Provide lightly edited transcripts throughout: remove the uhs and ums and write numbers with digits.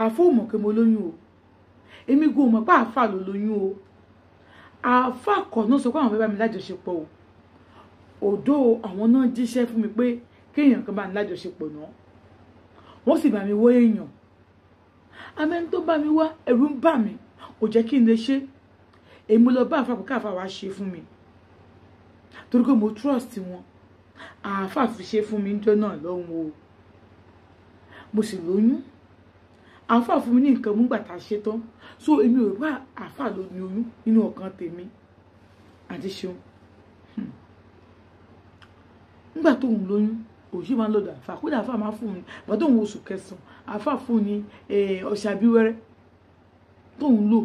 àfọ mọ̀ pé mo lóyún o èmi go mọ̀ pé àfà ló lóyún o àfà kọ̀ náà sọ pé àwọn fẹ́ bá mi lájọṣepọ̀ o òdo àwọn náà jíṣẹ́ fún mi pé kéèyàn kan bá mi lájọṣepọ̀ náà wọ́n sì bá mi wọ́ èèyàn àmẹ́ni tó bá mi wá ẹ̀rù ń bà mí kò jẹ́ kí n lè ṣe èmi lọ bá àfà kò káfà wá ṣe fún mi torí pé mo trust wọn àfà fi ṣe fún mi níjọ́ náà lọ́hùn o mo sì lóyún àfà fún mi ní nǹkan mú gbà tá a ṣe tán so èmi ò bá àfà ló ní oyún nínú ọkàn tèmi àti ṣeun nígbà tó ń lóyún òṣì máa ń lọ́dọ̀ àfà kódà àfà máa fún mi bàbá tó ń wo oṣù kẹsàn-án àfà fún ní ọṣà abíwẹ́rẹ́ tó ń lò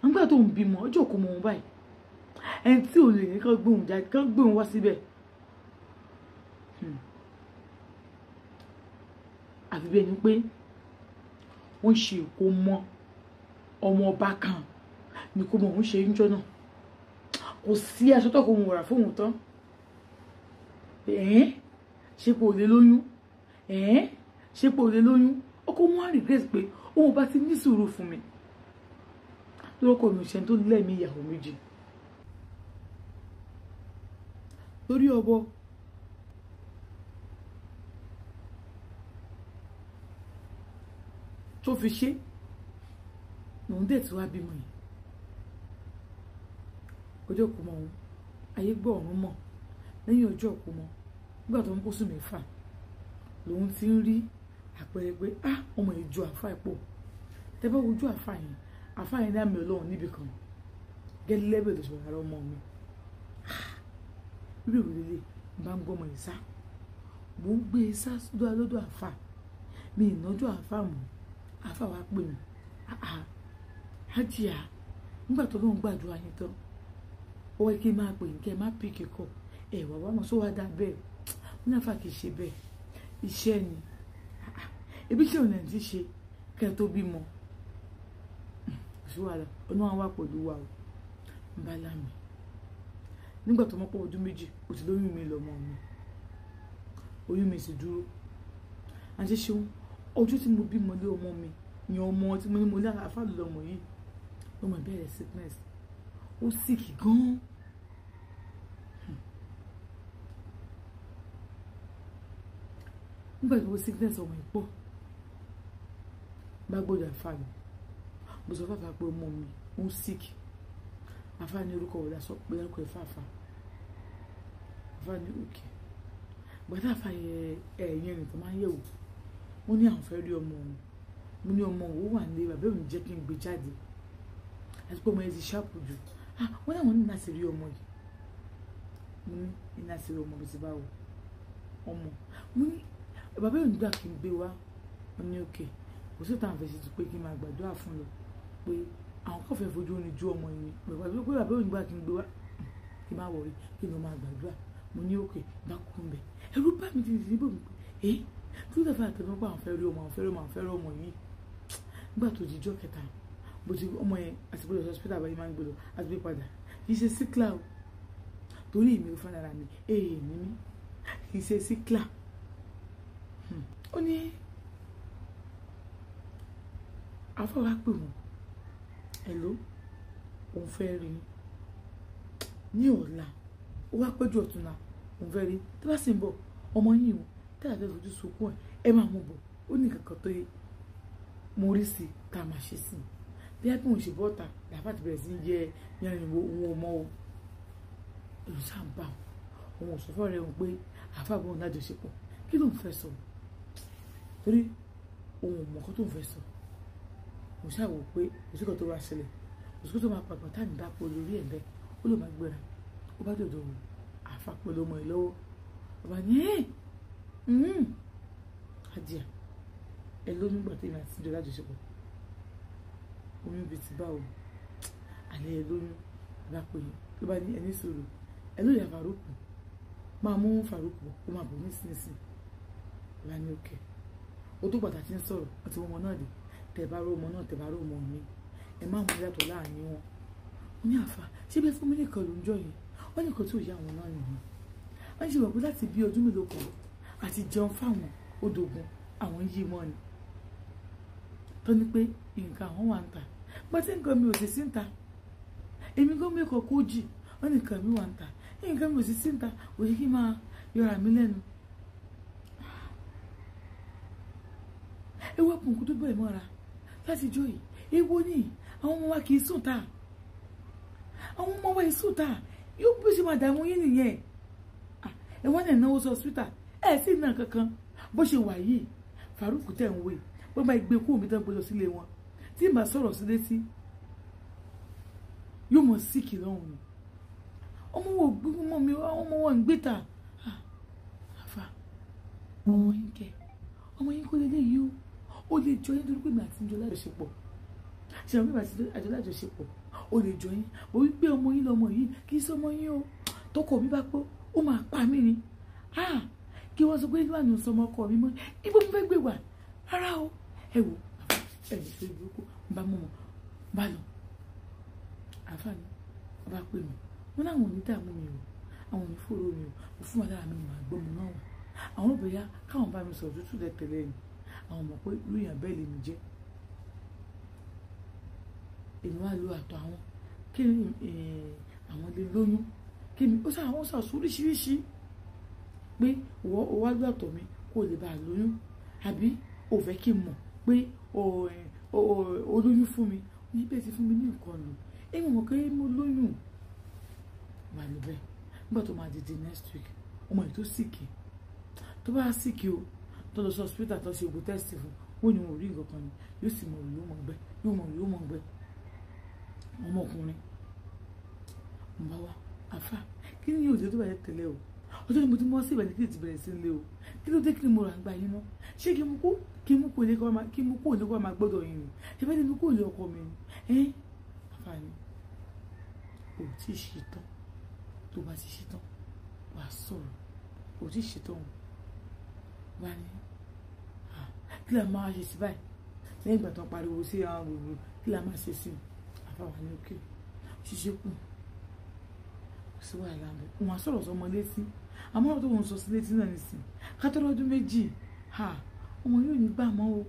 nígbà tó ń bímọ ọjọ́ kò mọ òun báyìí ẹni tí ò lè ní kán gbóhùn jáde kán gbóhùn wá síbẹ̀ àfi bẹ́ẹ̀ ni pé wọ́n ṣe èkó mọ́ ọmọ ọba kan ní kó mọ òun ṣe ń jọ náà kò sí aṣọ tó kò mọ̀ rà fóun tán ṣe pò lè lóyún ṣe pò lè lóyún ọkọ wọn á regret pé òun bá ti ní sùúrù fún mi lọ́kọ̀ mi ò ṣe tó lẹ́mí ìyàwó méjì lórí ọbọ tó fi ṣe lòun dẹ̀ tí wá bímọ yìí ọjọ́ kò mọ òun ayé gbọ́ ọ̀run mọ̀ lẹ́yìn ọjọ́ kò mọ nígbà tó ń kó sùn mẹ́fà lòun ti ń rí àpẹẹrẹ pé ọmọ ìjọ àfà ìpò tẹ́ bá wojú àfà yẹn dá mi ọlọ́run níbi kan gẹ́lẹ́ lẹ́bẹ̀ẹ́ tó ṣọ̀rọ̀ ara ọmọ mi bíbí ìwé bá ń gbọ́mọ ìsá mo ń gbé ìsá lọ́dọ̀ àfà mi ìnájọ́ àfà mọ́ àfà wa pè mí Hajiya nígbà tó lóun gbàdúrà yín tán ó wẹ́ kí n máa pè ní kẹ́ ẹ má pìkì kọ ẹ̀wà wá mọ̀ sówá dá bẹ́ẹ̀ wọ́n náà fà kì í ṣe bẹ́ẹ̀ iṣẹ́ ni ebi tí òun ẹ̀ ti ṣe kẹ́ ẹ tó bímọ ṣùwàlà ọ̀nà àwọn wà pẹ̀lú wa o ń bá lámì nígbà tó mọ́ pọ̀ ọdún méjì ó ti lóyún mi lọ́mọ mi oyún mi sì dúró àti ṣeun ọjọ́ tí mo bímọ lé ọmọ mi ni ọmọ tí mo ní mo ní àfà lọ́mọ yìí ọmọ ìbẹ̀rẹ̀ sickness ó sick gan-an nígbà tí mo sickness ọmọ ìpọ̀ bá gbọ́dọ̀ àfà lọ mo sọ fàfà pé ọmọ mi ó sick àfà ní orúkọ wọlé sọ pé orúkọ ìfàfà àfà ní òkè gbọ́dọ̀ àfà ẹ̀yẹn nìkan máa ń yẹ̀wò wọ́n ní àwọn fẹ́ rí ọmọ òun mo ní ọmọ òun wà nílé bàbá òun jẹ́ kí n gbé jáde àti pé ọmọ yẹn ti ṣàpù jù wọ́n láwọn ní láti rí ọmọ yìí mo ní láti rí ọmọ mi ti báwo ọmọ mo ní bàbá òun gbà kí n gbé wá wọ́n ní òkè kò sí táwọn fẹ́ ṣe tó pé kí n máa gbàdúrà fún lọ pé àwọn kò fẹ́ fojú orin ju ọmọ yìí pé bàbá òun gbà kí n gbé wá kí n má wọrí kí n lọ máa gbàdúrà mo ní òkè bá kú ń bẹ ẹ̀rù bá mi ti dìbò mi pé tó dẹ̀ fẹ́ àtẹ̀mọ́ pé àwọn fẹ́ rí ọmọ yìí nígbà tó di ijọ́ kẹta bó ti ọmọ yẹn àti bó lọ hospital àbáyé máa ń gbé lọ àti gbé padà kì í ṣe síkìlà o torí èmi ò fún ara mi mi kì í ṣe síkìlà ó ní afọwọ́ pè wọ́n hello òun fẹ́ rí ní ọ̀la ó wá péjú ọ̀túnla òun fẹ́ rí tí bá sì ń bọ̀ ọmọ yìí o tí a fẹ́ fojú sunkún ẹ máa mú bọ̀ ó ní kankan tó yẹ mo rí sí ká máa ṣe sí bí a bí wọn ṣe bọ́ta làbá ti bẹ̀rẹ̀ sí ń yẹ yanrìn òun ọmọ o èrò sáà ń bà òun ò sọ fọ́ rẹ̀ wọn pé àfàbọ̀ òun lájọṣepọ̀ kí ló ń fẹ́ sọ torí òun ò mọ̀ kó tó ń fẹ́ sọ mo ṣàwò pé òsìkò tó wá ṣẹlẹ̀ òsìkò tó máa pàpà táà ní dápò lórí ẹ̀ bẹ́ẹ̀ ó lè máa gbéra ó bá dòdò wò àfàpọ̀ lọmọ ẹ̀ lọ́wọ́ ọba ní Hajiya ẹ ló nígbà tí èmi àti ìjọba lájọṣepọ̀ oyún bíi ti báwo àlẹ́ ẹ lóyún bá pè é ló bá ní ẹni sọ̀rọ̀ ẹ ló yà Faruku máa mú Faruku kó máa bọ̀ nísinsìnyí bá ní òkè ó tó pàtàkì ń sọ̀rọ̀ àti ọmọ náà dé tẹ̀ bá rọ ọmọ náà tẹ̀ bá rọ ọmọ mi ẹ má mú yàtọ̀ láàrin wọn ó ní àfà ṣé bẹ́ẹ̀ fún mi nìkan ló ń jọ yìí wọ́n nìkan tó yà wọn náà nìyẹn wọ́n ṣe wà pé láti bí ọdún mélòó kan àti jẹun fáwọn odògùn àwọn yìí mọ́ ni tó ní pé nǹkan àwọn wà ń ta pátí nǹkan mi ò sì sí ń ta èmi gan mi kò kó jì wọ́n ní nǹkan mi wà ń ta nǹkan mi ò sì sí ń ta kò yẹ kí n máa yọra mi lẹ́nu. ewu ọkùnkùn tó bẹ̀rẹ̀ mọ́ra láti jọ yìí ewu ní àwọn ọmọ wa kì í sùn ta àwọn ọmọ wa yìí sùn ta yóò bí ṣe máa dààmú yín nìyẹn ẹ wọ́n náà náwó sọ hospital ẹ sì náà kankan bó ṣe wà yìí Farouk tẹ̀ ń wé wọ́n máa gbé kúrò mi tán gbé lọ sílé wọn tí màá sọ̀rọ̀ sí létí yóò mọ̀ síkì lọ́hùn ni ọmọ wo gbogbo mọ́ mi àwọn ọmọ wọn ń gbé ta àfà ọmọ yín kẹ ọmọ yín kó lè léyìí ó lè jọ yín torí pé mi àti ìjọ lájọṣepọ̀ ṣe àwọn ìgbà tí àjọ lájọṣepọ̀ ó lè jọ yín bó wípé ọmọ yín lọmọ yìí kì í sọ ọmọ yín o tọkọ mi bá pọ̀ ó máa pa mí ni kí wọ́n sọ pé níwà ní ọ̀sán ọkọ mi mọ́ ibo mo fẹ́ gbé wà rárá o ẹ wò ẹ̀mí tó ìbúkú bá mọ̀ bá lọ àǹfààní ọba pè mí wọn láwọn ò ní dààmú mi o àwọn ò ní fòrò mi o mo fún wa lára mi mà gbọ́ mi náà wà àwọn òbẹ̀yà káwọn bá mi sọ̀rọ̀ tútù lẹ́tẹ̀lẹ́ ni àwọn mọ̀ pé lóyìn abẹ́ lè mi jẹ́ èmi wá lo àtọ̀ àwọn kí ni àwọn lè lóyún kí ni ó sà àwọn sàṣù oríṣiríṣi pé o wá lọ àtọ̀ mi kó lè bá a lóyún àbí o fẹ́ kí n mọ̀ pé o lóyún fún mi ní bẹ́ẹ̀ ti fún mi ní nǹkan lò èmi mọ̀ pé mo lóyún wà ló bẹ́ẹ̀ nígbà tó máa di next week ọmọ yìí tó síkì tó bá síkì o tó lọ sí hospital tó ṣe ògùn test fún ó ní wọn ò rí nǹkan kan ni yóò sì mọ̀ yóò mọ̀ gbẹ yóò mọ̀ gbẹ ọmọkùnrin mo bá wá àfà kí ni yóò ṣe tó bá yẹ tẹ́lẹ̀ o ọjọ́ ni mo ti mọ́ sí ìbẹ̀rẹ̀ kí n ti bẹ̀rẹ̀ sí ilé o kí ló dé kí ni mo rà ń gba yín náà ṣé kí mú kó lè kọ́ máa gbọ́dọ̀ yín o ṣé bẹ́ẹ̀ ni mo kó lè ọkọ mi ni àfààní ò tí ì ṣetán tó bá ti ṣetán wàá sọ̀rọ̀ ò tí ì ṣetán o wá ní kí la máa ṣe sí báyìí lẹ́yìn ìgbà tó ń pariwo sí àwọn gbogbo kí la máa ṣe sí àfàwà ní òkè ṣiṣẹ́ kù sí wàhálà ń bẹ wọn á sọ̀rọ̀ sọmọ létí àmọ́ ọ̀rọ̀ tó wọn sọ sí létí náà nìsín kátọ́rọ́ ọdún méjì ọmọ yóò ní gbà mọ́ o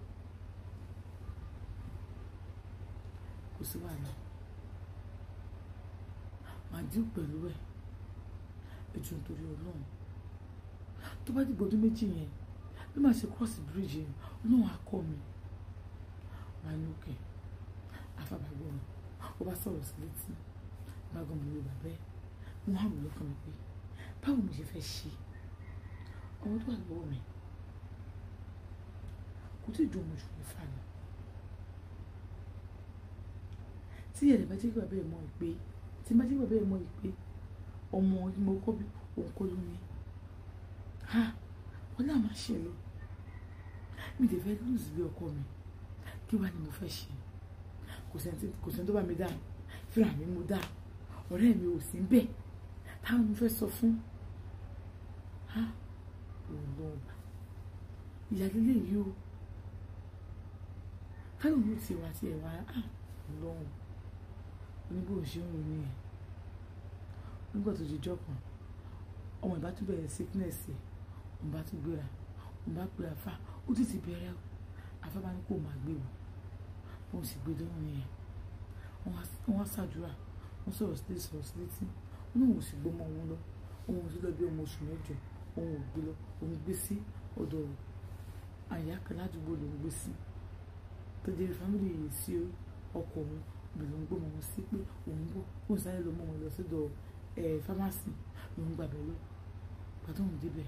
kò sí wàhálà màá dín pẹ̀lú ẹ̀ ẹjọ́ nítorí ọlọ́run tó bá dìgbò ọdún méjì yẹn bí màá ṣe cross bridge yẹn ọlọ́run á kọ́ mi wà ní òkè àfàbàgbọ́ mi ó bá sọ̀rọ̀ sí létí bágan mi lè bàbá ẹ̀ wọ́n á rò lọ́kàn mi pé báwo mi ṣe fẹ́ ṣe ọmọ tó wà lọ́wọ́ mi kò tí ì dùn ọmọ ṣùgbọ́n fà lọ tí ẹ̀rẹ̀ bá jẹ́ kí bàbá ẹ̀ mọ̀ pé tí bá jẹ́ kí bàbá ẹ̀ mọ̀ pé ọmọ tí mo kọ́ bí òun kọ́ ló ní wọ́n náà máa ṣẹlẹ̀ mi lè fẹ́ lùzì bí ọkọ mi kí wàá ni mo fẹ́ ṣe kò sẹ́ni tó bá mi dá fúnra mi mo dá ọ̀rẹ́ mi ò sí bẹ́ẹ̀ táwọn mo fẹ́ sọ fún ọlọ́ọ̀bà ìyàlélẹ̀ yìí o káyọ̀ ló ti wá sí ẹ̀wà ọlọ́run oníbò ṣe ń ronú yẹn nígbà tó jíjọ́ kan ọmọ ìbá tún bẹ̀rẹ̀ sickness ẹ̀ òun bá tún gbéra òun bá pè àfà ó ti bẹ̀rẹ̀ àfà bá ní kó máa gbé wò wọ́n sì gbé lọ́rùn yẹn wọ́n wá ṣàdúrà wọ́n sọ̀rọ̀ sí létí wọ́n náà wọ́n sì gbọ́mọ wọn lọ òun sì lọ bí ọmọ oṣù mẹ́jọ òun ò gbé lọ òun gbé sí ọ̀dọ̀ àyà kan ládùúgbò lòún gbé sí tó dé fámìlì yìí sí ọkọ òun bẹ̀rẹ̀ òun gbọ́mọ wọn sí pé òun bọ̀ òun sáré lọ mọ́ wọn lọ sọ́dọ̀ fámásì lòún gbàgbẹ́ lọ pàtó òun débẹ̀